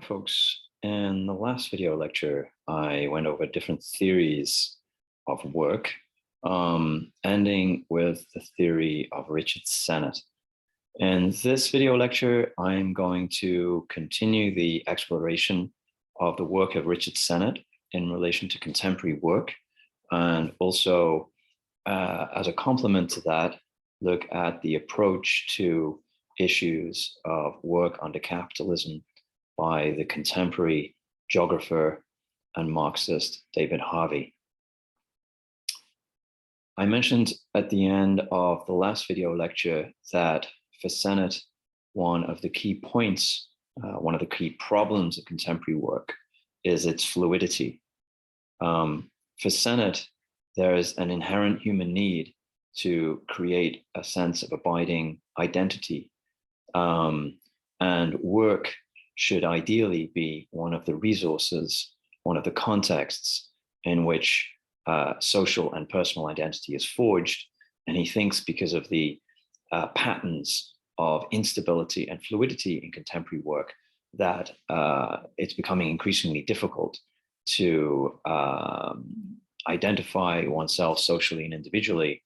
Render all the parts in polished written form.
Folks, in the last video lecture, I went over different theories of work, ending with the theory of Richard Sennett. In this video lecture, I'm going to continue the exploration of the work of Richard Sennett in relation to contemporary work, and also, as a complement to that, look at the approach to issues of work under capitalism by the contemporary geographer and Marxist David Harvey. I mentioned at the end of the last video lecture that for Sennett, one of the key points, one of the key problems of contemporary work is its fluidity. For Sennett, there is an inherent human need to create a sense of abiding identity, and work should ideally be one of the resources, one of the contexts in which social and personal identity is forged. And he thinks because of the patterns of instability and fluidity in contemporary work that it's becoming increasingly difficult to identify oneself socially and individually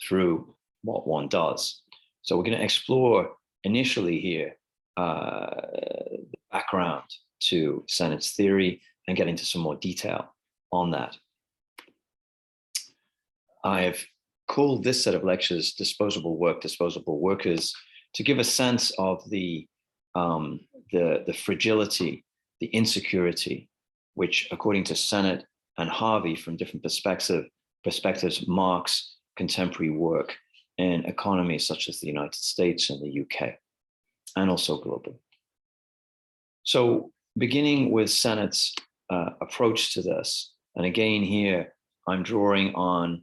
through what one does. So we're going to explore initially here the background to Sennett's theory and get into some more detail on that. I've called this set of lectures Disposable Work, Disposable Workers, to give a sense of the fragility, the insecurity, which according to Sennett and Harvey from different perspectives marks contemporary work in economies such as the United States and the UK, and also globally. So beginning with Sennett's approach to this, and again here, I'm drawing on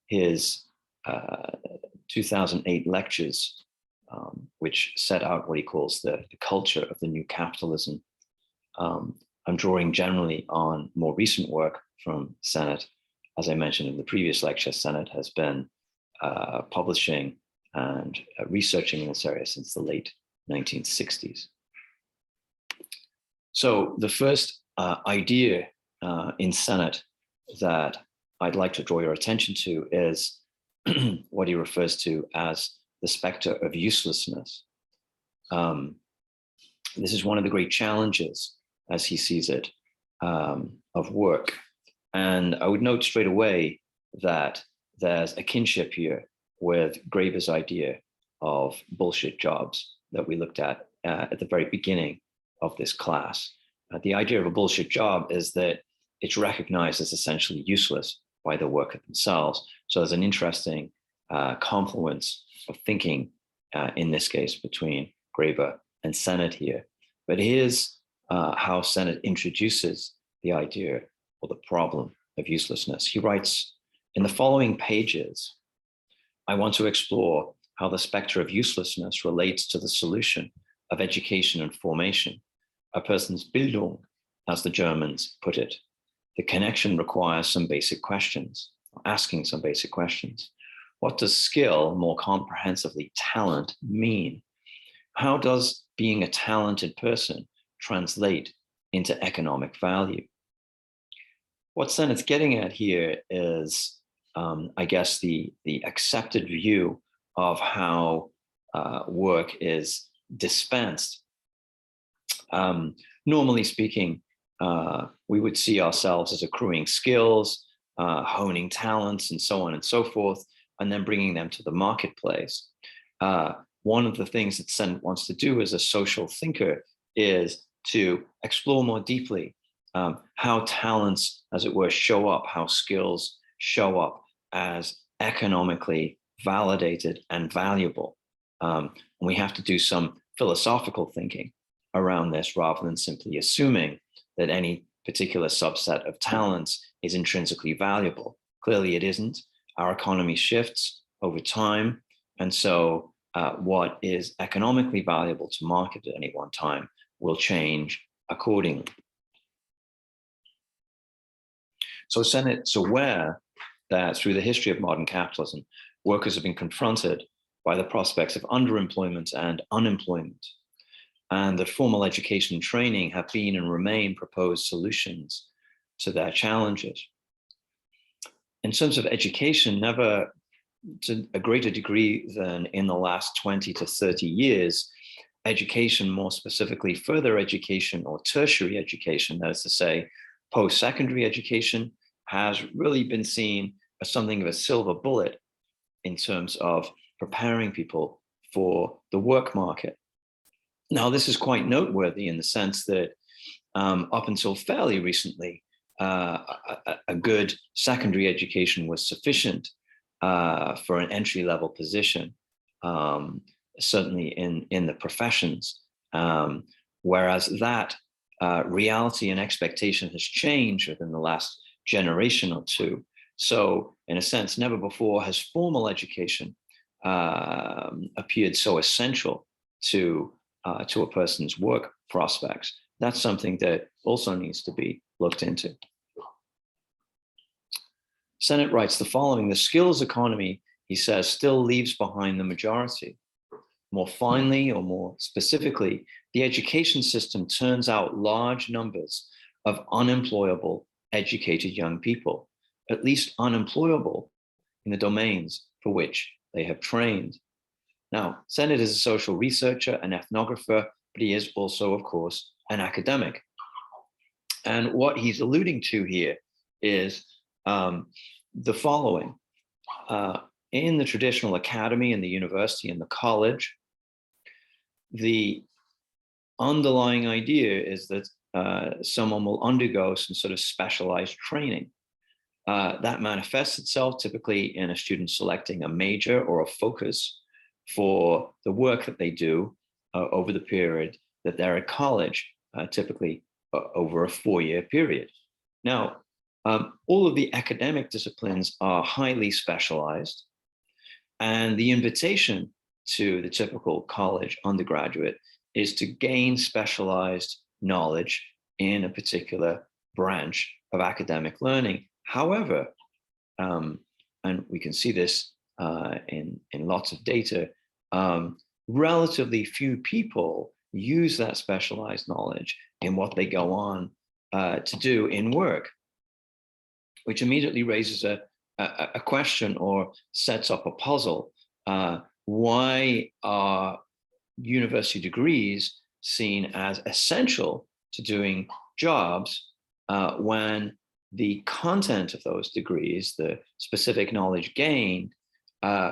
his 2008 lectures, which set out what he calls the culture of the new capitalism. I'm drawing generally on more recent work from Sennett. As I mentioned in the previous lecture, Sennett has been publishing and researching in this area since the late 1960s. So the first idea in Sennett that I'd like to draw your attention to is what he refers to as the specter of uselessness. This is one of the great challenges, as he sees it, of work. And I would note straight away that there's a kinship here with Graeber's idea of bullshit jobs that we looked at the very beginning of this class. The idea of a bullshit job is that it's recognized as essentially useless by the worker themselves. So there's an interesting confluence of thinking in this case between Graeber and Sennett here. But here's how Sennett introduces the idea or the problem of uselessness. He writes, in the following pages, I want to explore how the specter of uselessness relates to the solution of education and formation, a person's Bildung, as the Germans put it. The connection requires some basic questions, asking some basic questions. What does skill, more comprehensively talent, mean? How does being a talented person translate into economic value? What Sennett's getting at here is, I guess, the accepted view of how work is dispensed. Normally speaking, we would see ourselves as accruing skills, honing talents, and so on and so forth, and then bringing them to the marketplace. One of the things that Sennett wants to do as a social thinker is to explore more deeply how talents, as it were, show up, how skills show up as economically validated and valuable. And we have to do some philosophical thinking around this rather than simply assuming that any particular subset of talents is intrinsically valuable. Clearly it isn't. Our economy shifts over time. And so what is economically valuable to market at any one time will change accordingly. So Sennett's aware that through the history of modern capitalism, workers have been confronted by the prospects of underemployment and unemployment. and that formal education and training have been and remain proposed solutions to their challenges. In terms of education, never to a greater degree than in the last 20 to 30 years, education, more specifically further education or tertiary education, that is to say, post-secondary education, has really been seen as something of a silver bullet in terms of preparing people for the work market. Now, this is quite noteworthy in the sense that up until fairly recently, a good secondary education was sufficient for an entry-level position, certainly in the professions, whereas that reality and expectation has changed within the last generation or two. So in a sense, never before has formal education appeared so essential to a person's work prospects. That's something that also needs to be looked into. Sennett writes the following: the skills economy, he says, still leaves behind the majority. More finely, or more specifically, the education system turns out large numbers of unemployable, educated young people, at least unemployable in the domains for which they have trained. Now, Sennett is a social researcher, an ethnographer, but he is also, of course, an academic. And what he's alluding to here is the following. In the traditional academy and the university and the college, the underlying idea is that someone will undergo some sort of specialized training. That manifests itself typically in a student selecting a major or a focus for the work that they do over the period that they're at college, typically over a 4-year period. Now, all of the academic disciplines are highly specialized, and the invitation to the typical college undergraduate is to gain specialized knowledge in a particular branch of academic learning. However, and we can see this in lots of data, relatively few people use that specialized knowledge in what they go on to do in work, which immediately raises a question or sets up a puzzle. Why are university degrees seen as essential to doing jobs when the content of those degrees, the specific knowledge gained,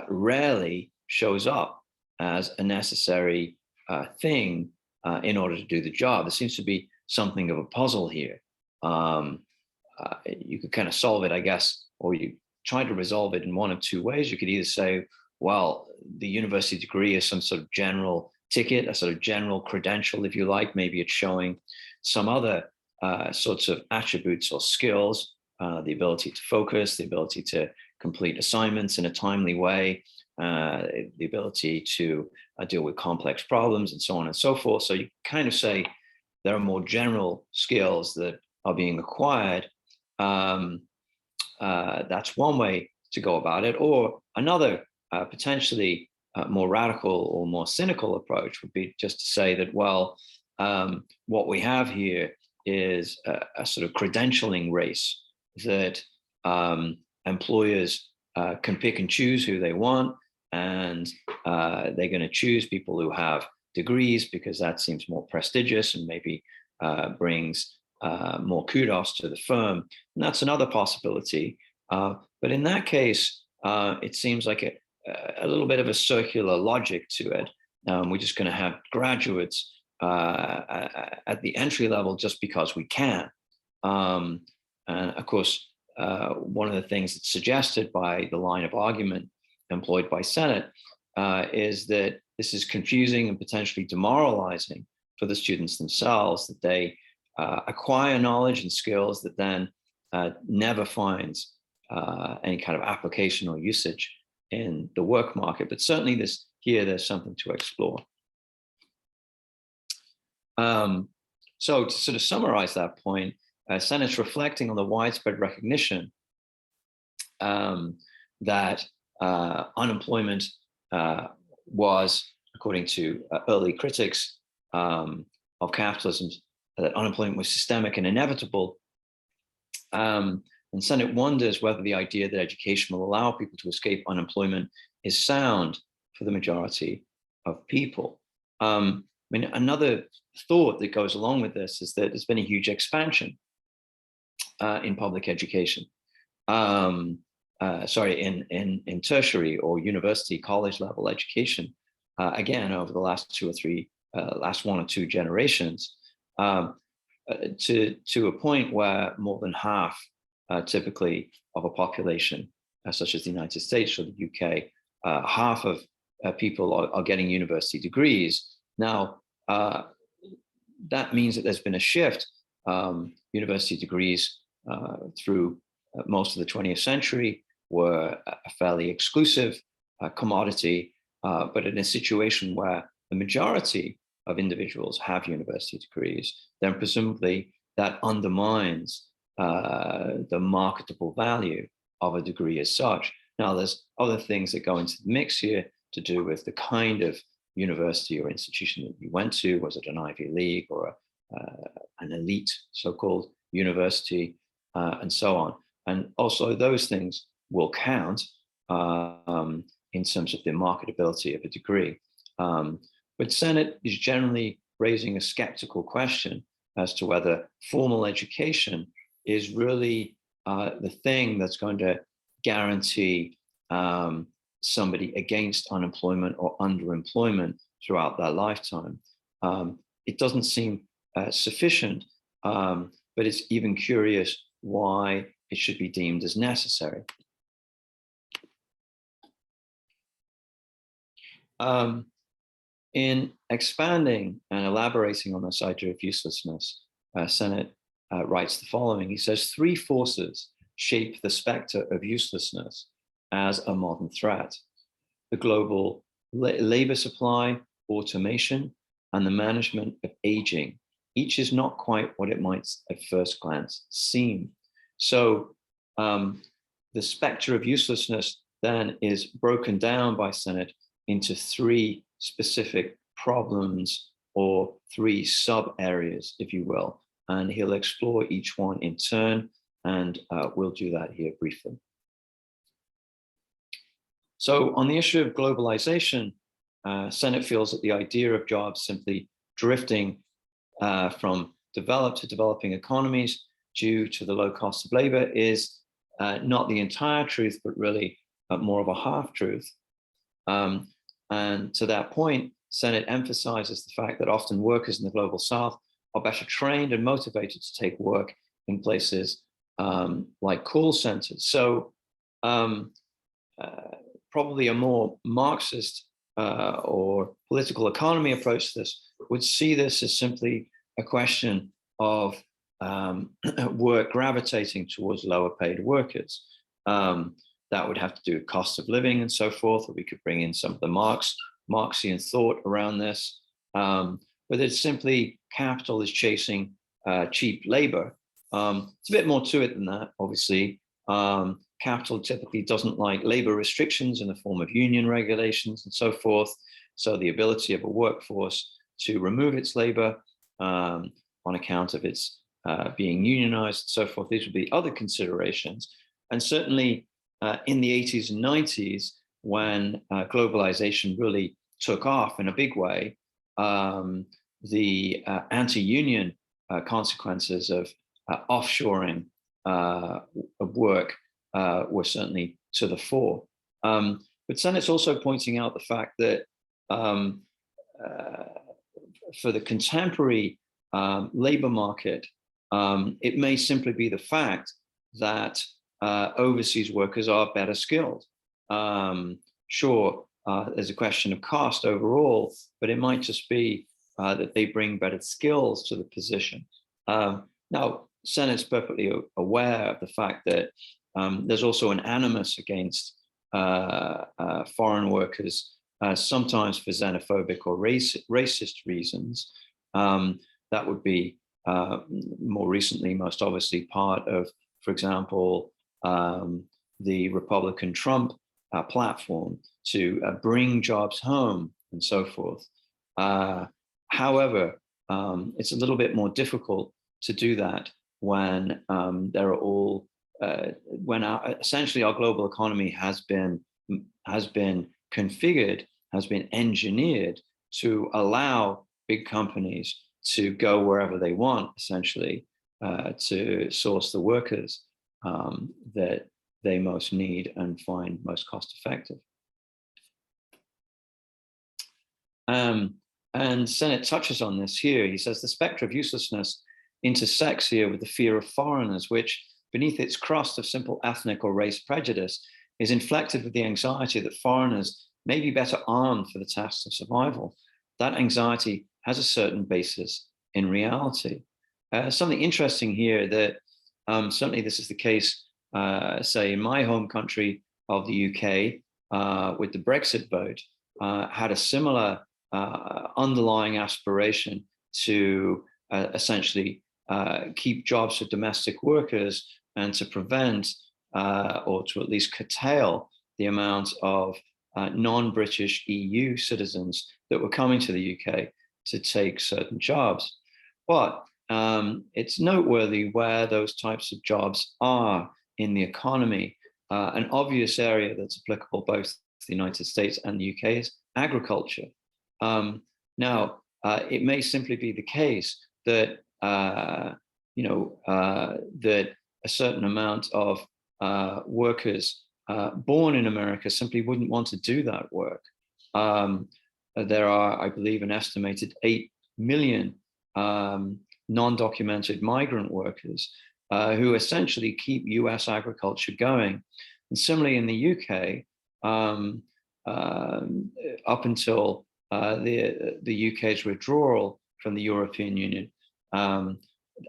rarely shows up as a necessary thing in order to do the job? There seems to be something of a puzzle here. You could kind of solve it, I guess, or you try to resolve it in one of two ways. You could either say, well, the university degree is some sort of general ticket, a sort of general credential, if you like. Maybe it's showing some other sorts of attributes or skills, the ability to focus, the ability to complete assignments in a timely way, the ability to deal with complex problems, and so on and so forth. So you kind of say there are more general skills that are being acquired. That's one way to go about it. Or another potentially more radical or more cynical approach would be just to say that, well, what we have here is a sort of credentialing race that employers can pick and choose who they want, and they're going to choose people who have degrees because that seems more prestigious and maybe brings more kudos to the firm. And that's another possibility. But in that case, it seems like a little bit of a circular logic to it. We're just going to have graduates at the entry level just because we can. And of course, one of the things that's suggested by the line of argument employed by Sennett is that this is confusing and potentially demoralizing for the students themselves, that they acquire knowledge and skills that then never finds any kind of application or usage in the work market. But certainly there's something to explore. So to sort of summarize that point, Sennett's reflecting on the widespread recognition that unemployment was, according to early critics, of capitalism, that unemployment was systemic and inevitable. And Sennett wonders whether the idea that education will allow people to escape unemployment is sound for the majority of people. I mean, another thought that goes along with this is that there's been a huge expansion in public education. In tertiary or university college level education, again, over the last last one or two generations, to a point where more than half, typically, of a population, such as the United States or the UK, half of people are getting university degrees. Now, that means that there's been a shift. University degrees through most of the 20th century were a fairly exclusive commodity, but in a situation where the majority of individuals have university degrees, then presumably that undermines the marketable value of a degree as such. Now, there's other things that go into the mix here to do with the kind of university or institution that you went to. Was it an Ivy League or an elite so-called university, and so on. And also those things will count in terms of the marketability of a degree. But Sennett is generally raising a skeptical question as to whether formal education is really the thing that's going to guarantee somebody against unemployment or underemployment throughout their lifetime. It doesn't seem sufficient, but it's even curious why it should be deemed as necessary. In expanding and elaborating on this idea of uselessness, Sennett writes the following. He says, 3 forces shape the specter of uselessness as a modern threat: the global labor supply, automation, and the management of aging. Each is not quite what it might at first glance seem. So the specter of uselessness then is broken down by Sennett into 3 specific problems, or 3 sub-areas, if you will. And he'll explore each one in turn, and we'll do that here briefly. So on the issue of globalization, Sennett feels that the idea of jobs simply drifting from developed to developing economies due to the low cost of labor is not the entire truth, but really more of a half-truth. And to that point, Sennett emphasizes the fact that often workers in the global South are better trained and motivated to take work in places like call centers. So probably a more Marxist or political economy approach to this would see this as simply a question of work gravitating towards lower paid workers. That would have to do with cost of living and so forth, or we could bring in some of the Marxian thought around this. But it's simply capital is chasing cheap labor. It's a bit more to it than that, obviously. Capital typically doesn't like labor restrictions in the form of union regulations and so forth. So the ability of a workforce to remove its labor on account of its being unionized and so forth, these would be other considerations. And certainly in the 80s and 90s, when globalization really took off in a big way, the anti-union consequences of offshoring of work were certainly to the fore. But Sennett's also pointing out the fact that for the contemporary labor market, it may simply be the fact that overseas workers are better skilled. Sure, there's a question of cost overall, but it might just be that they bring better skills to the position. Now, Sennett's perfectly aware of the fact that there's also an animus against foreign workers, sometimes for xenophobic or racist reasons. That would be more recently, most obviously, part of, for example, the Republican Trump platform to bring jobs home and so forth. However, it's a little bit more difficult to do that when there are all when essentially our global economy has been configured, has been engineered to allow big companies to go wherever they want, essentially, to source the workers that they most need and find most cost effective. And Sennett touches on this here. He says the spectre of uselessness intersects here with the fear of foreigners, which beneath its crust of simple ethnic or race prejudice is inflected with the anxiety that foreigners may be better armed for the tasks of survival. That anxiety has a certain basis in reality. Something interesting here that certainly this is the case, say in my home country of the UK, with the Brexit vote, had a similar underlying aspiration to essentially keep jobs for domestic workers and to prevent or to at least curtail the amount of non-British EU citizens that were coming to the UK to take certain jobs. But it's noteworthy where those types of jobs are in the economy. An obvious area that's applicable both to the United States and the UK is agriculture. Now, it may simply be the case that that a certain amount of workers born in America simply wouldn't want to do that work. There are, I believe, an estimated 8 million non-documented migrant workers who essentially keep US agriculture going. And similarly in the UK, up until the UK's withdrawal from the European Union,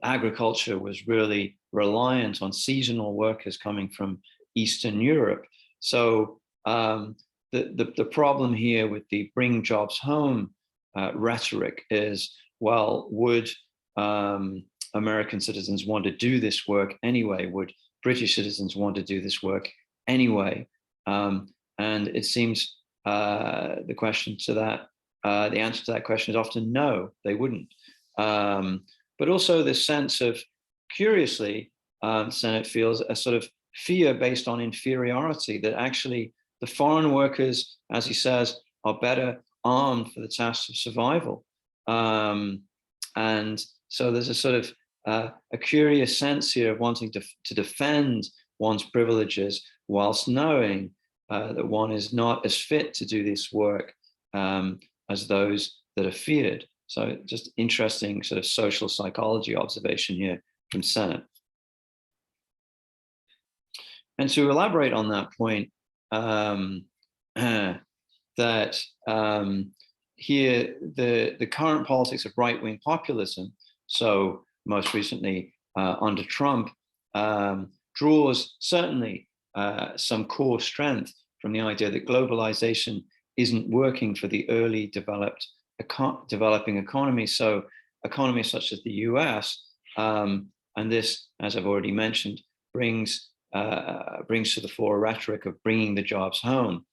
agriculture was really reliant on seasonal workers coming from Eastern Europe. So the problem here with the bring jobs home rhetoric is, well, would American citizens want to do this work anyway? Would British citizens want to do this work anyway? And it seems the question to that, the answer to that question is often no, they wouldn't. But also this sense of, curiously, Sennett feels a sort of fear based on inferiority, that actually the foreign workers, as he says, are better armed for the tasks of survival. And so there's a sort of a curious sense here of wanting to defend one's privileges whilst knowing that one is not as fit to do this work as those that are feared. So just interesting sort of social psychology observation here from Sennett. And to elaborate on that point, that here the current politics of right-wing populism, so most recently under Trump, draws certainly some core strength from the idea that globalization isn't working for the early developing economies. So economies such as the US, and this, as I've already mentioned, brings to the fore a rhetoric of bringing the jobs home.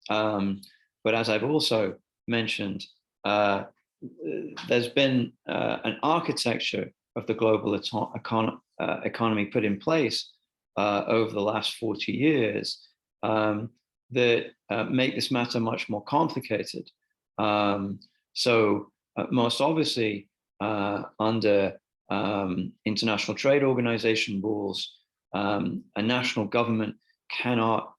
But as I've also mentioned, there's been an architecture of the global economy put in place over the last 40 years that make this matter much more complicated. So most obviously, under International Trade Organization rules, a national government cannot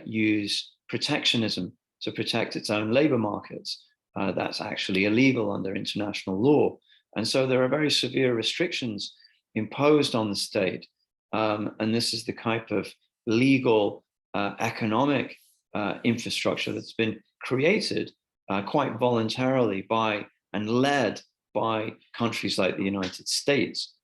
use protectionism to protect its own labor markets. That's actually illegal under international law. And so there are very severe restrictions imposed on the state. And this is the type of legal economic infrastructure that's been created quite voluntarily by and led by countries like the United States.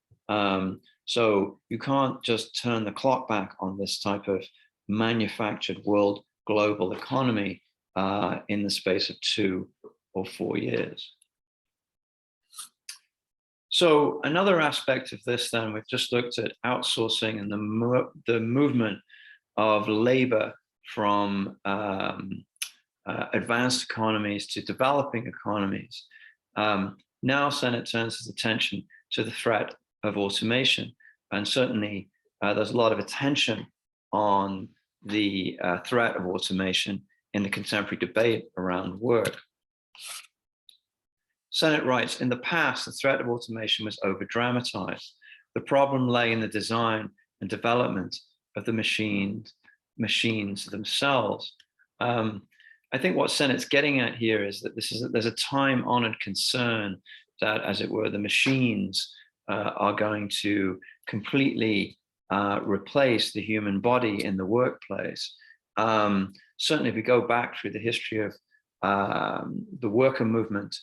So you can't just turn the clock back on this type of manufactured world global economy in the space of 2 or 4 years. So another aspect of this, then, we've just looked at outsourcing and the movement of labor from advanced economies to developing economies. Now Sennett turns his attention to the threat of automation. And certainly there's a lot of attention on the threat of automation in the contemporary debate around work. Sennett writes, in the past, the threat of automation was over-dramatized. The problem lay in the design and development of the machines themselves. I think what Sennett's getting at here is that there's a time-honored concern that, as it were, the machines are going to completely replace the human body in the workplace. Certainly, if we go back through the history of the worker movement,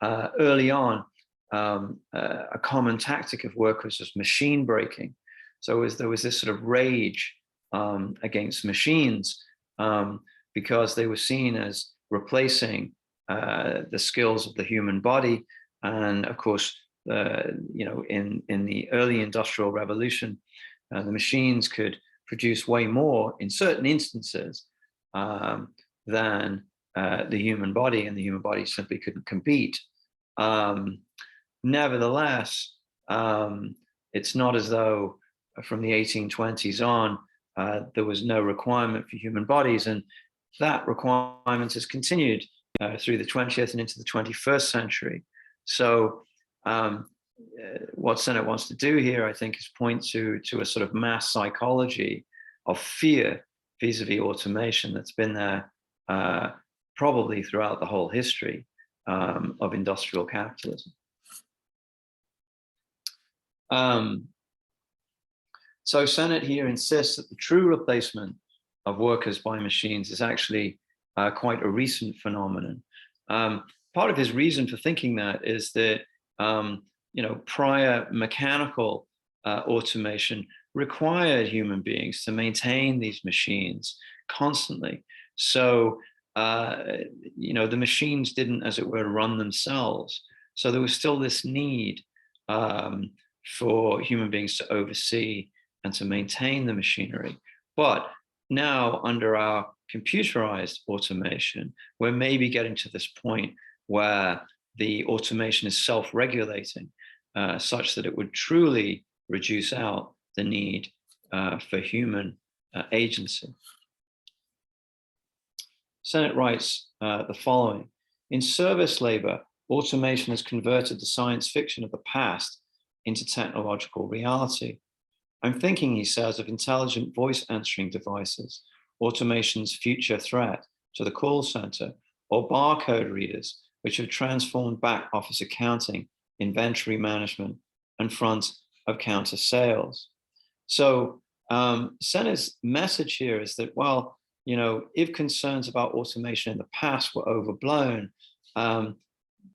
early on, a common tactic of workers was machine breaking. So there was this sort of rage against machines because they were seen as replacing the skills of the human body. And of course, in the early industrial revolution, the machines could produce way more in certain instances than the human body, and the human body simply couldn't compete. Nevertheless, it's not as though from the 1820s on, there was no requirement for human bodies, and that requirement has continued through the 20th and into the 21st century. So what Sennett wants to do here, I think, is point to a sort of mass psychology of fear vis-a-vis automation that's been there probably throughout the whole history of industrial capitalism. So Sennett here insists that the true replacement of workers by machines is actually quite a recent phenomenon. Part of his reason for thinking that is that prior mechanical automation required human beings to maintain these machines constantly. So the machines didn't, as it were, run themselves. So there was still this need for human beings to oversee and to maintain the machinery. But now, under our computerized automation, we're maybe getting to this point where the automation is self-regulating, such that it would truly reduce out the need for human agency. Sennett writes the following: in service labor, automation has converted the science fiction of the past into technological reality. I'm thinking, he says, of intelligent voice answering devices, automation's future threat to the call center, or barcode readers, which have transformed back office accounting, inventory management, and front of counter sales. So Sennett's message here is that, well, if concerns about automation in the past were overblown,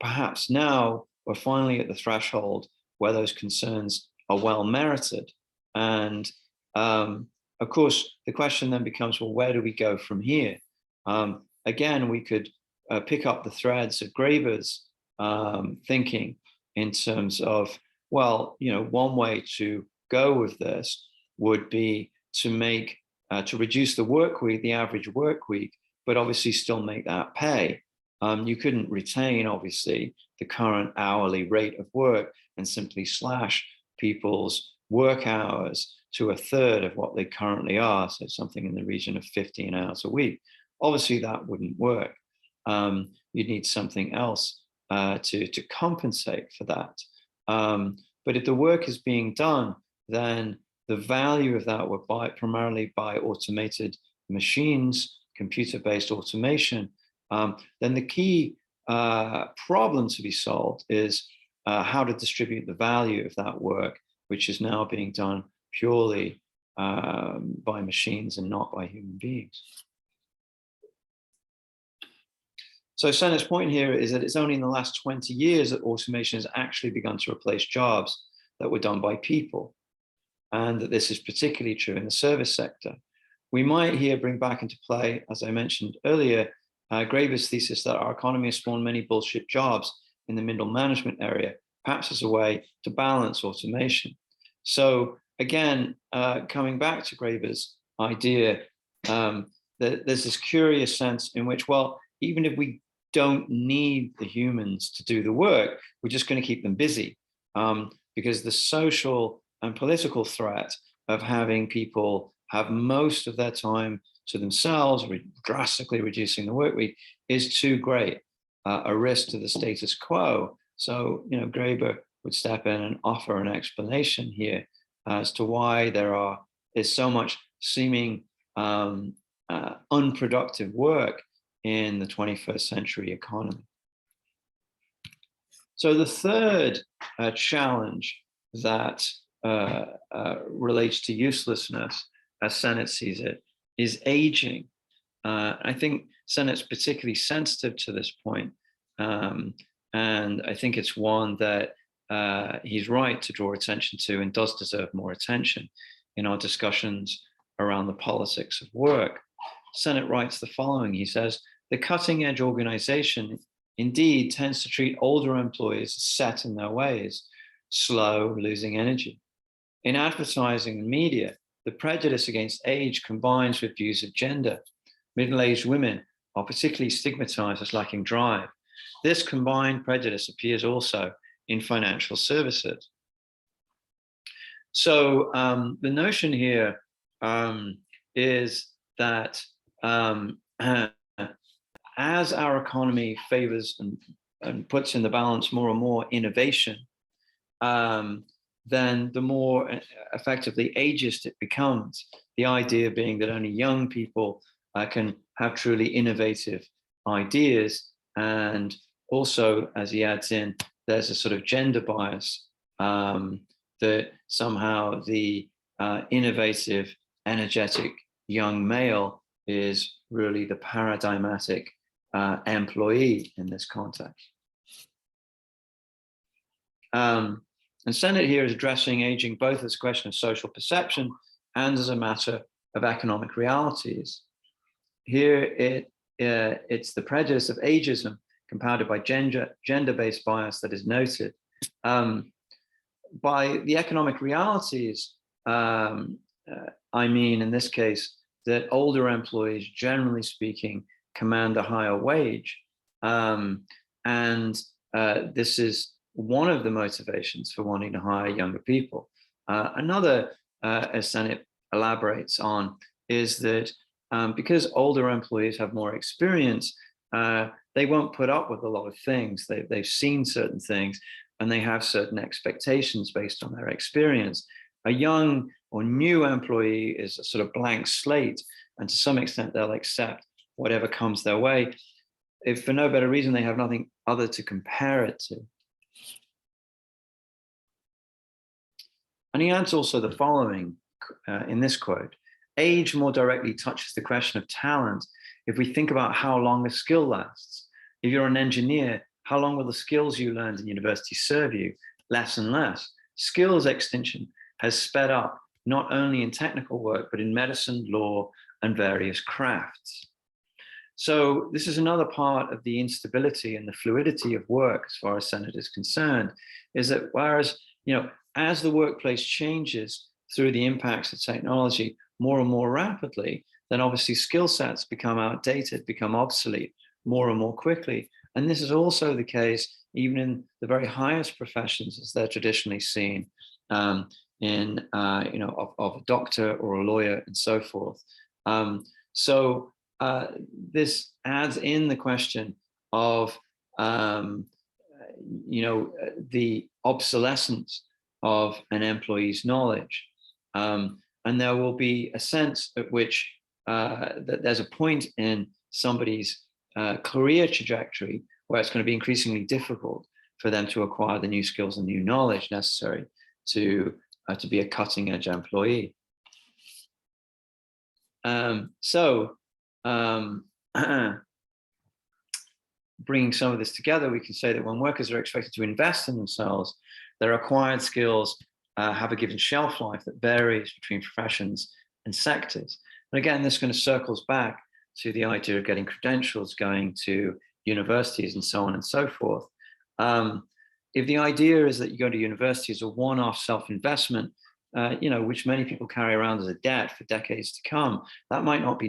perhaps now we're finally at the threshold where those concerns are well merited. And of course, the question then becomes, well, where do we go from here? Again, we could pick up the threads of Graeber's thinking in terms of, well, one way to go with this would be to reduce the work week, the average work week, but obviously still make that pay. You couldn't retain, obviously, the current hourly rate of work and simply slash people's work hours to a third of what they currently are, so something in the region of 15 hours a week. Obviously, that wouldn't work. You'd need something else to compensate for that. But if the work is being done, then the value of that would primarily by automated machines, computer-based automation. Then the key problem to be solved is how to distribute the value of that work, which is now being done purely by machines and not by human beings. So Sennett's point here is that it's only in the last 20 years that automation has actually begun to replace jobs that were done by people, and that this is particularly true in the service sector. We might here bring back into play, as I mentioned earlier, Graeber's thesis that our economy has spawned many bullshit jobs in the middle management area, perhaps as a way to balance automation. So again, coming back to Graeber's idea, that there's this curious sense in which, well, even if we don't need the humans to do the work. We're just going to keep them busy, because the social and political threat of having people have most of their time to themselves, drastically reducing the work week, is too great a risk to the status quo. So, Graeber would step in and offer an explanation here as to why there is so much seeming unproductive work in the 21st century economy. So the third challenge that relates to uselessness, as Sennett sees it, is aging. I think Sennett's particularly sensitive to this point, and I think it's one that he's right to draw attention to and does deserve more attention in our discussions around the politics of work. Sennett writes the following. He says, the cutting edge organization indeed tends to treat older employees as set in their ways, slow, losing energy. In advertising and media, the prejudice against age combines with views of gender. Middle-aged women are particularly stigmatized as lacking drive. This combined prejudice appears also in financial services. So the notion here is that as our economy favors and puts in the balance more and more innovation, then the more effectively ageist it becomes. The idea being that only young people can have truly innovative ideas. And also, as he adds in, there's a sort of gender bias that somehow the innovative, energetic young male is really the paradigmatic employee in this context. And Sennett here is addressing aging both as a question of social perception and as a matter of economic realities. Here it's the prejudice of ageism compounded by gender-based bias that is noted. By the economic realities, I mean, in this case, that older employees, generally speaking, command a higher wage. This is one of the motivations for wanting to hire younger people. Another, as Sennett elaborates on, is that because older employees have more experience, they won't put up with a lot of things. They've seen certain things and they have certain expectations based on their experience. A young or new employee is a sort of blank slate, and to some extent they'll accept whatever comes their way, if for no better reason they have nothing other to compare it to. And he adds also the following in this quote: age more directly touches the question of talent if we think about how long a skill lasts. If you're an engineer, how long will the skills you learned in university serve you? Less and less. Skills extinction has sped up not only in technical work, but in medicine, law, and various crafts. So this is another part of the instability and the fluidity of work, as far as Sennett is concerned, is that whereas, as the workplace changes through the impacts of technology more and more rapidly, then obviously skill sets become outdated, become obsolete more and more quickly. And this is also the case even in the very highest professions as they're traditionally seen, of a doctor or a lawyer and so forth. This adds in the question of, the obsolescence of an employee's knowledge. And there will be a sense at which that there's a point in somebody's career trajectory where it's going to be increasingly difficult for them to acquire the new skills and new knowledge necessary to be a cutting edge employee. Bringing some of this together, we can say that when workers are expected to invest in themselves, their acquired skills have a given shelf life that varies between professions and sectors. And again, this kind of circles back to the idea of getting credentials, going to universities, and so on and so forth. If the idea is that you go to university as a one-off self-investment, which many people carry around as a debt for decades to come, that might not be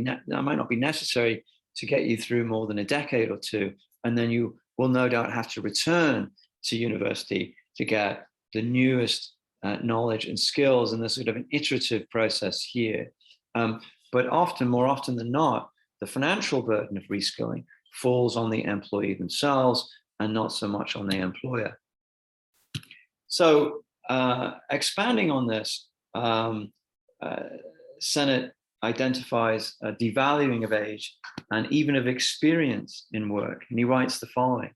necessary to get you through more than a decade or two and then you will no doubt have to return to university to get the newest knowledge and skills, and there's sort of an iterative process here. But more often than not, the financial burden of reskilling falls on the employee themselves and not so much on the employer. So expanding on this, Sennett identifies a devaluing of age and even of experience in work. And he writes the following: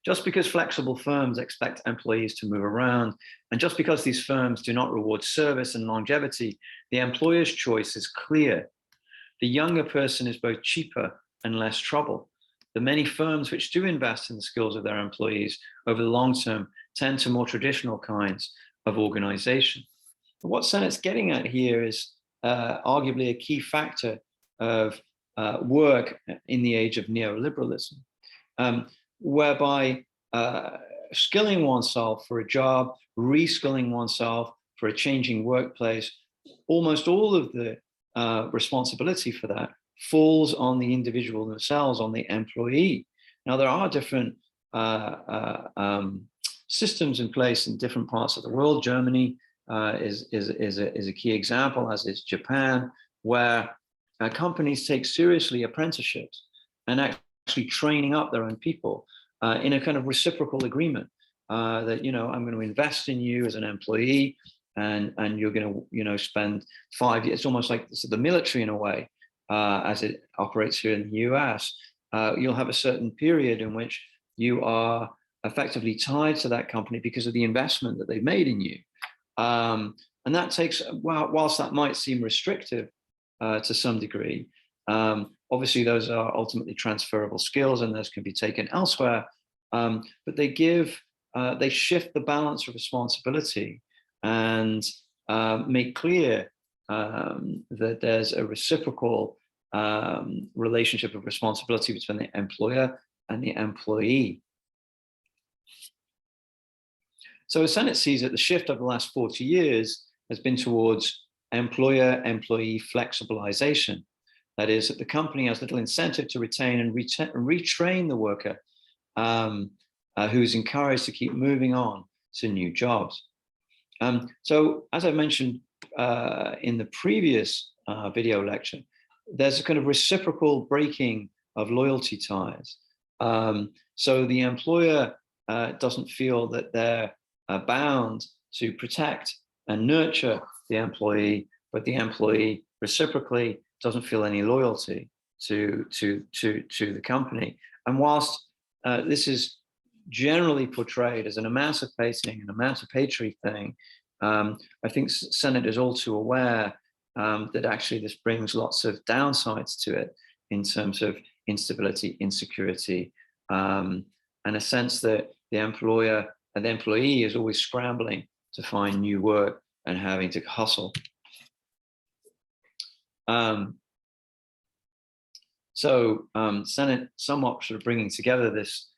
just because flexible firms expect employees to move around, and just because these firms do not reward service and longevity, the employer's choice is clear. The younger person is both cheaper and less trouble. The many firms which do invest in the skills of their employees over the long term tend to more traditional kinds of organization. What Sennett's getting at here is arguably a key factor of work in the age of neoliberalism, whereby skilling oneself for a job, reskilling oneself for a changing workplace, almost all of the responsibility for that falls on the individual themselves, on the employee. Now, there are different systems in place in different parts of the world. Germany is a key example, as is Japan, where companies take seriously apprenticeships and actually training up their own people in a kind of reciprocal agreement that, I'm going to invest in you as an employee, and you're going to, spend 5 years. It's almost like the military in a way, as it operates here in the US. You'll have a certain period in which you are effectively tied to that company because of the investment that they've made in you. And that takes, whilst that might seem restrictive to some degree, obviously those are ultimately transferable skills and those can be taken elsewhere, but they shift the balance of responsibility and make clear that there's a reciprocal relationship of responsibility between the employer and the employee. So as Sennett sees it, the shift over the last 40 years has been towards employer-employee flexibilization. That is, that the company has little incentive to retain and retrain the worker who's encouraged to keep moving on to new jobs. So as I mentioned in the previous video lecture, there's a kind of reciprocal breaking of loyalty ties. So the employer doesn't feel that they're bound to protect and nurture the employee, but the employee reciprocally doesn't feel any loyalty to the company. And whilst this is generally portrayed as an emancipating and emancipatory thing, I think Sennett is all too aware that actually this brings lots of downsides to it in terms of instability, insecurity, and a sense that the employer and the employee is always scrambling to find new work and having to hustle. So Sennett, somewhat sort of bringing together this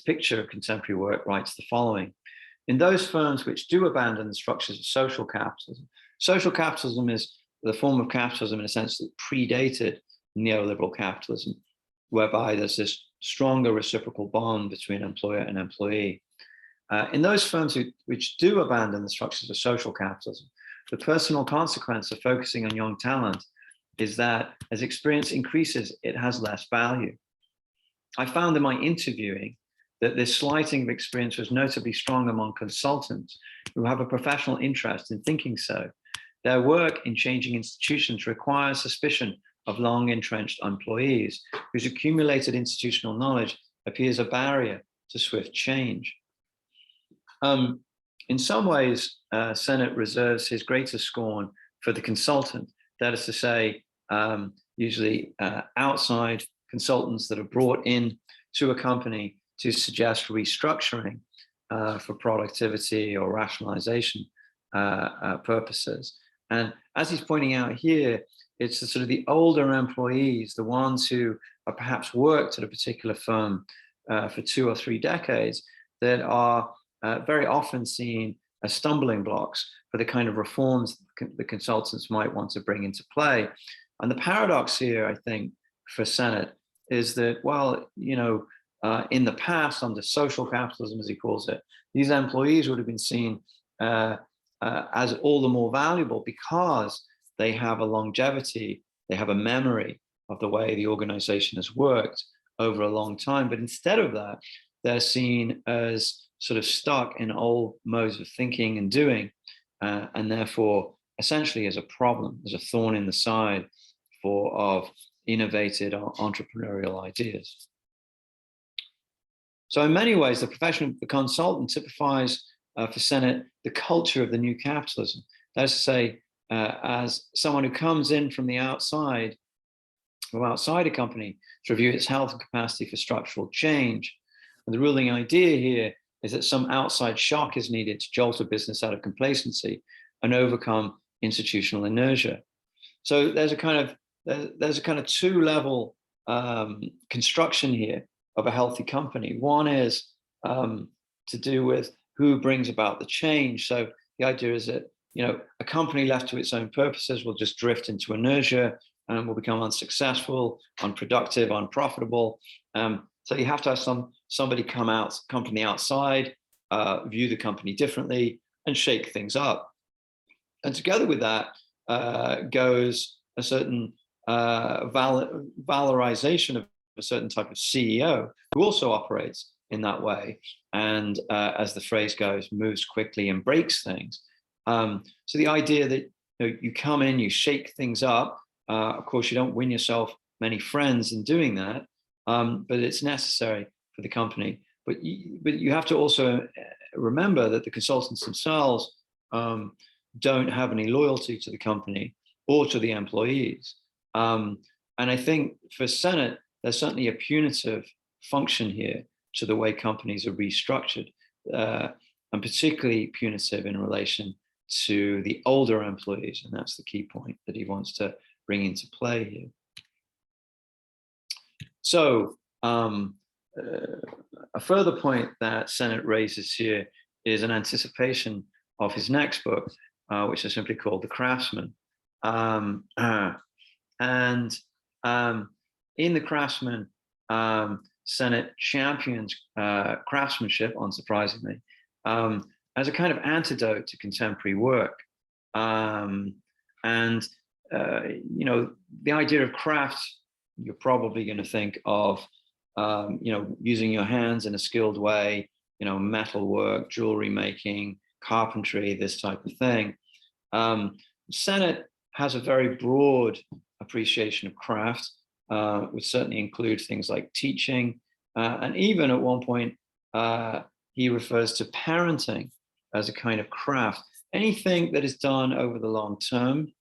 picture of contemporary work, writes the following: in those firms which do abandon the structures of social capitalism is the form of capitalism in a sense that predated neoliberal capitalism, whereby there's this stronger reciprocal bond between employer and employee. In those firms which do abandon the structures of social capitalism, the personal consequence of focusing on young talent is that as experience increases, it has less value. I found in my interviewing that this slighting of experience was notably strong among consultants who have a professional interest in thinking so. Their work in changing institutions requires suspicion of long entrenched employees whose accumulated institutional knowledge appears a barrier to swift change. In some ways, Sennett reserves his greatest scorn for the consultant, that is to say, usually outside consultants that are brought in to a company to suggest restructuring for productivity or rationalization purposes. And as he's pointing out here, it's the sort of the older employees, the ones who are perhaps worked at a particular firm for 2 or 3 decades, that are very often seen as stumbling blocks for the kind of reforms the consultants might want to bring into play. And the paradox here, I think, for Sennett is that, well, in the past, under social capitalism, as he calls it, these employees would have been seen as all the more valuable because they have a longevity, they have a memory of the way the organization has worked over a long time. But instead of that, they're seen as sort of stuck in old modes of thinking and doing, and therefore essentially as a problem, as a thorn in the side of innovative entrepreneurial ideas. So in many ways, the profession of the consultant typifies for Sennett the culture of the new capitalism. That is to say, as someone who comes in from the outside, from outside a company to review its health and capacity for structural change. And the ruling idea here is that some outside shock is needed to jolt a business out of complacency and overcome institutional inertia. So there's a kind of two-level construction here of a healthy company. One is to do with who brings about the change. So the idea is that, you know, a company left to its own purposes will just drift into inertia and will become unsuccessful, unproductive, unprofitable. So you have to have somebody come from the outside, view the company differently, and shake things up. And together with that goes a certain valorization of a certain type of CEO who also operates in that way, and as the phrase goes, moves quickly and breaks things. So the idea that, you know, you come in, you shake things up. Of course, you don't win yourself many friends in doing that, but it's necessary for the company. But you have to also remember that the consultants themselves don't have any loyalty to the company or to the employees. And I think for Sennett, there's certainly a punitive function here to the way companies are restructured, and particularly punitive in relation to the older employees. And that's the key point that he wants to bring into play here. So a further point that Sennett raises here is an anticipation of his next book, which is simply called The Craftsman. In The Craftsman, Sennett champions craftsmanship, unsurprisingly, as a kind of antidote to contemporary work. You know, the idea of craft, you're probably going to think of, you know, using your hands in a skilled way, you know, metal work, jewelry making, carpentry, this type of thing. Sennett has a very broad appreciation of craft, which certainly includes things like teaching. And even at one point, he refers to parenting as a kind of craft. Anything that is done over the long term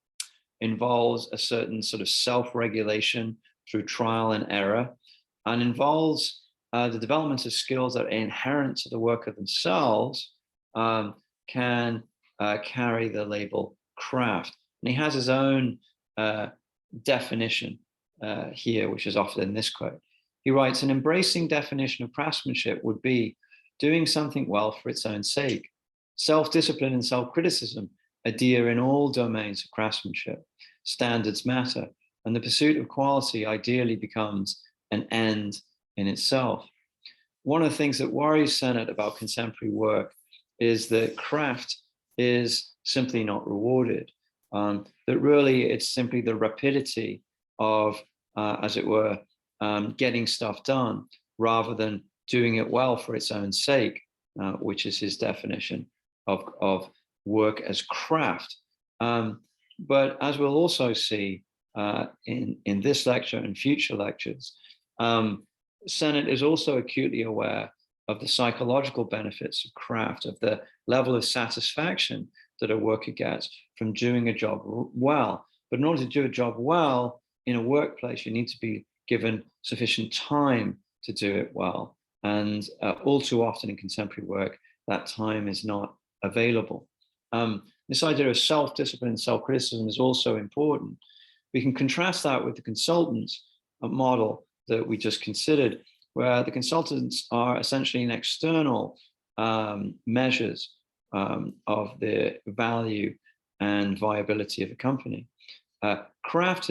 involves a certain sort of self-regulation through trial and error, and involves the development of skills that are inherent to the worker themselves, can carry the label craft. And he has his own definition here, which is offered in this quote. He writes, an embracing definition of craftsmanship would be doing something well for its own sake. Self-discipline and self-criticism are dear in all domains of craftsmanship. Standards matter, and the pursuit of quality ideally becomes an end in itself. One of the things that worries Sennett about contemporary work is that craft is simply not rewarded, that really it's simply the rapidity of, as it were, getting stuff done rather than doing it well for its own sake, which is his definition of work as craft. But as we'll also see in this lecture and future lectures, Sennett is also acutely aware of the psychological benefits of craft, of the level of satisfaction that a worker gets from doing a job well. But in order to do a job well in a workplace, you need to be given sufficient time to do it well. And all too often in contemporary work, that time is not available. This idea of self-discipline and self-criticism is also important. We can contrast that with the consultants model that we just considered, where the consultants are essentially an external measures of the value and viability of a company. Craft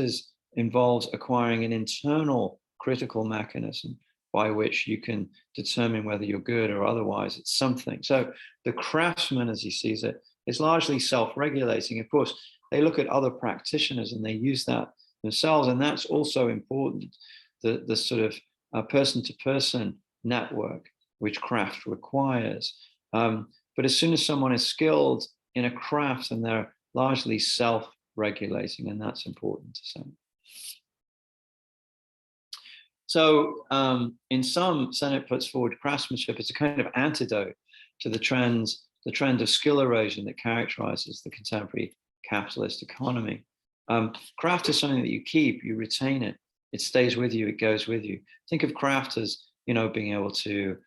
involves acquiring an internal critical mechanism by which you can determine whether you're good or otherwise. It's something. So the craftsman, as he sees it, is largely self-regulating. Of course, they look at other practitioners and they use that themselves, and that's also important. The sort of person-to-person network which craft requires. But as soon as someone is skilled in a craft, and they're largely self-regulating, and that's important to say. So in sum, Sennett puts forward craftsmanship as a kind of antidote to the trend of skill erosion that characterizes the contemporary capitalist economy. Craft is something that you keep, you retain it, it stays with you, it goes with you. Think of craft as, you know, being able to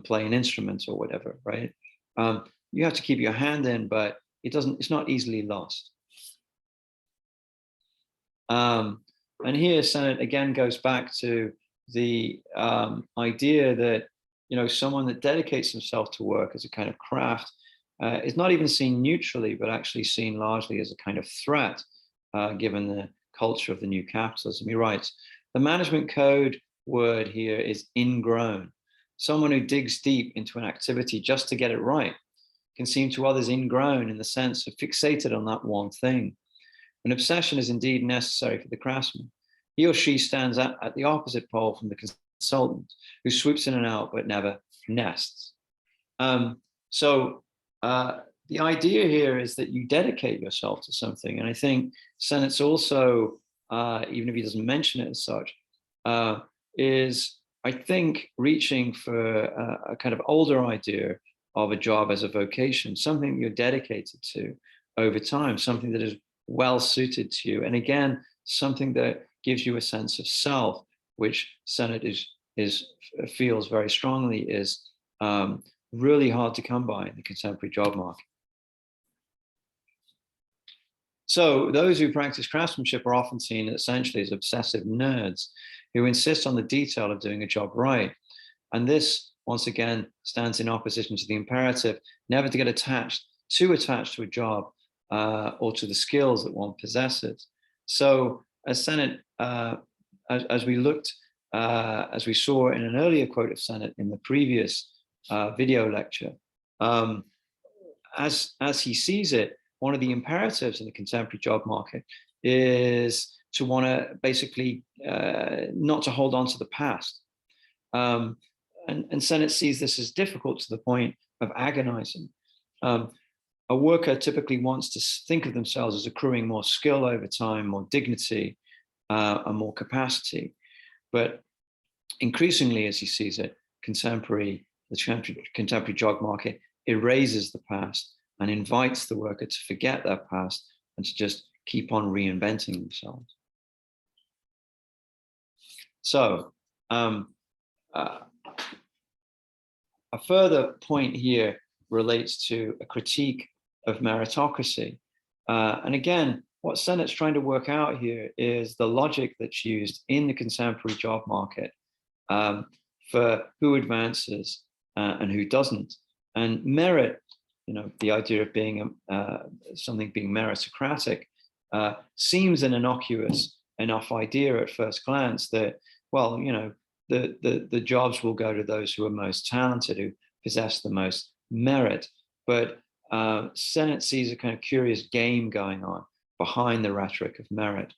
play an instrument or whatever, right? You have to keep your hand in, but it's not easily lost. And here Sennett again goes back to the idea that, you know, someone that dedicates himself to work as a kind of craft is not even seen neutrally, but actually seen largely as a kind of threat, given the culture of the new capitalism. He writes, the management code word here is ingrown. Someone who digs deep into an activity just to get it right can seem to others ingrown in the sense of fixated on that one thing. An obsession is indeed necessary for the craftsman. He or she stands at the opposite pole from the consultant, who swoops in and out but never nests. So the idea here is that you dedicate yourself to something. And I think Sennett's also, even if he doesn't mention it as such, is, I think, reaching for a kind of older idea of a job as a vocation, something you're dedicated to over time, something that is well suited to you. And again, something that gives you a sense of self, which Sennett feels very strongly is really hard to come by in the contemporary job market. So those who practice craftsmanship are often seen essentially as obsessive nerds who insist on the detail of doing a job right. And this, once again, stands in opposition to the imperative never to get too attached to a job or to the skills that one possesses. So as Sennett, as we saw in an earlier quote of Sennett in the previous video lecture, as he sees it, one of the imperatives in the contemporary job market is to want to basically not to hold on to the past. And Sennett sees this as difficult to the point of agonizing. A worker typically wants to think of themselves as accruing more skill over time, more dignity, and more capacity. But increasingly, as he sees it, the contemporary job market erases the past and invites the worker to forget their past and to just keep on reinventing themselves. So a further point here relates to a critique of meritocracy. And again, what Sennett's trying to work out here is the logic that's used in the contemporary job market for who advances and who doesn't. And merit, you know, the idea of being something being meritocratic seems an innocuous enough idea at first glance that, well, you know, the jobs will go to those who are most talented, who possess the most merit. But Sennett sees a kind of curious game going on behind the rhetoric of merit,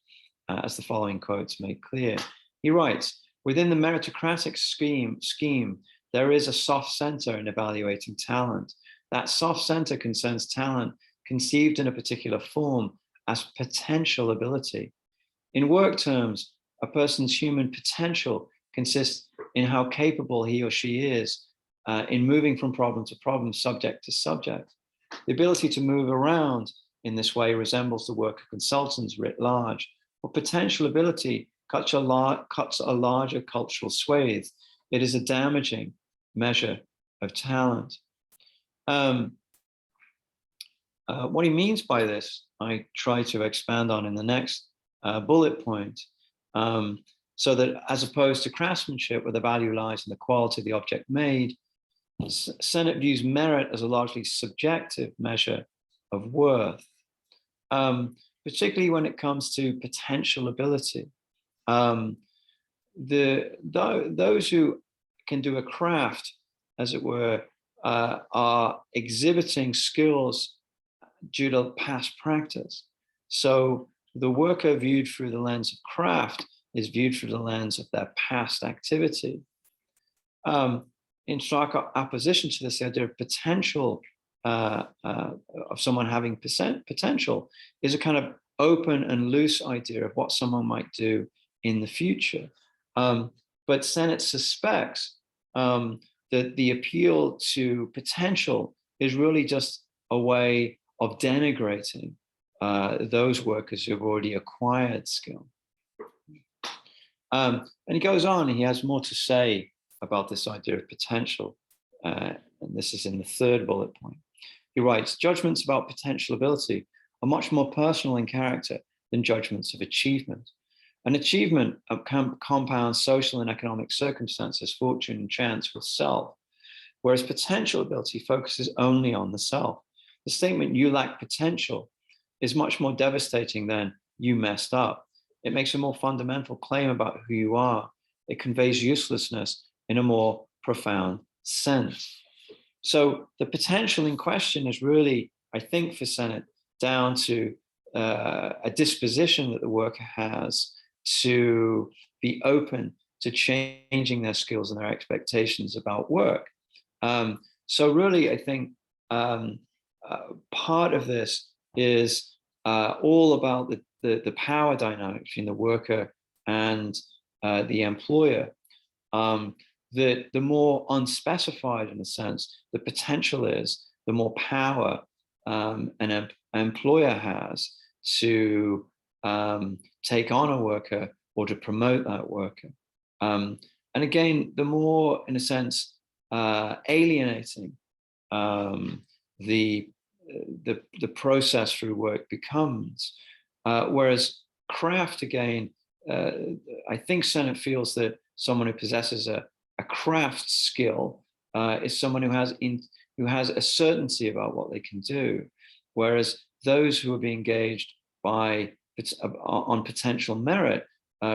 as the following quotes make clear. He writes, within the meritocratic scheme, there is a soft center in evaluating talent. That soft center concerns talent conceived in a particular form as potential ability. In work terms, a person's human potential consists in how capable he or she is in moving from problem to problem, subject to subject. The ability to move around in this way resembles the work of consultants writ large. But potential ability cuts a larger cultural swathe. It is a damaging measure of talent. What he means by this, I try to expand on in the next bullet point, so that as opposed to craftsmanship, where the value lies in the quality of the object made, Sennett views merit as a largely subjective measure of worth, particularly when it comes to potential ability. those who can do a craft, as it were, are exhibiting skills due to past practice. So the worker viewed through the lens of craft is viewed through the lens of their past activity. In stark opposition to this, the idea of potential, of someone having potential, is a kind of open and loose idea of what someone might do in the future. But Sennett suspects that the appeal to potential is really just a way of denigrating those workers who have already acquired skill. And he goes on, and he has more to say about this idea of potential. And this is in the third bullet point. He writes, judgments about potential ability are much more personal in character than judgments of achievement. An achievement compounds social and economic circumstances, fortune and chance with self, whereas potential ability focuses only on the self. The statement, you lack potential, is much more devastating than you messed up. It makes a more fundamental claim about who you are. It conveys uselessness in a more profound sense. So the potential in question is really, I think, for Sennett, down to a disposition that the worker has to be open to changing their skills and their expectations about work. So really, I think part of this is all about the power dynamic between the worker and the employer. That the more unspecified, in a sense, the potential is, the more power an employer has to take on a worker or to promote that worker. And again, the more, in a sense, alienating the process through work becomes. Whereas craft, again, I think Sennett feels that someone who possesses a craft skill is someone who has a certainty about what they can do, whereas those who are being engaged on potential merit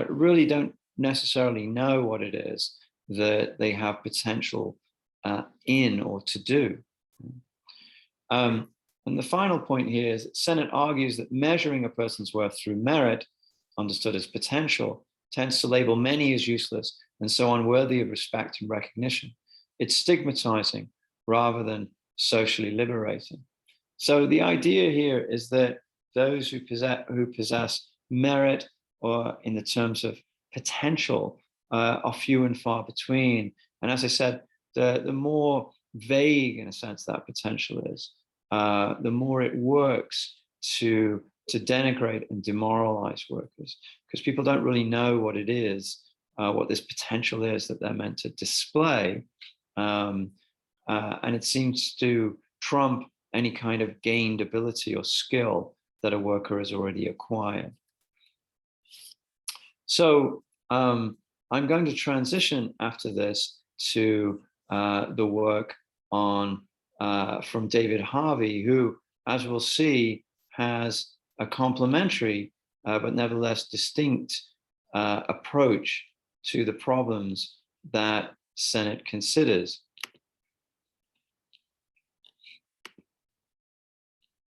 really don't necessarily know what it is that they have potential in or to do. And the final point here is that Sennett argues that measuring a person's worth through merit, understood as potential, tends to label many as useless and so unworthy of respect and recognition. It's stigmatizing rather than socially liberating. So the idea here is that those who possess merit, or in the terms of potential, are few and far between. And as I said, the more vague, in a sense, that potential is, the more it works to denigrate and demoralize workers, because people don't really know what it is, what this potential is that they're meant to display. And it seems to trump any kind of gained ability or skill that a worker has already acquired. So I'm going to transition after this to the work on from David Harvey, who, as we'll see, has a complementary but nevertheless distinct approach to the problems that Sennett considers.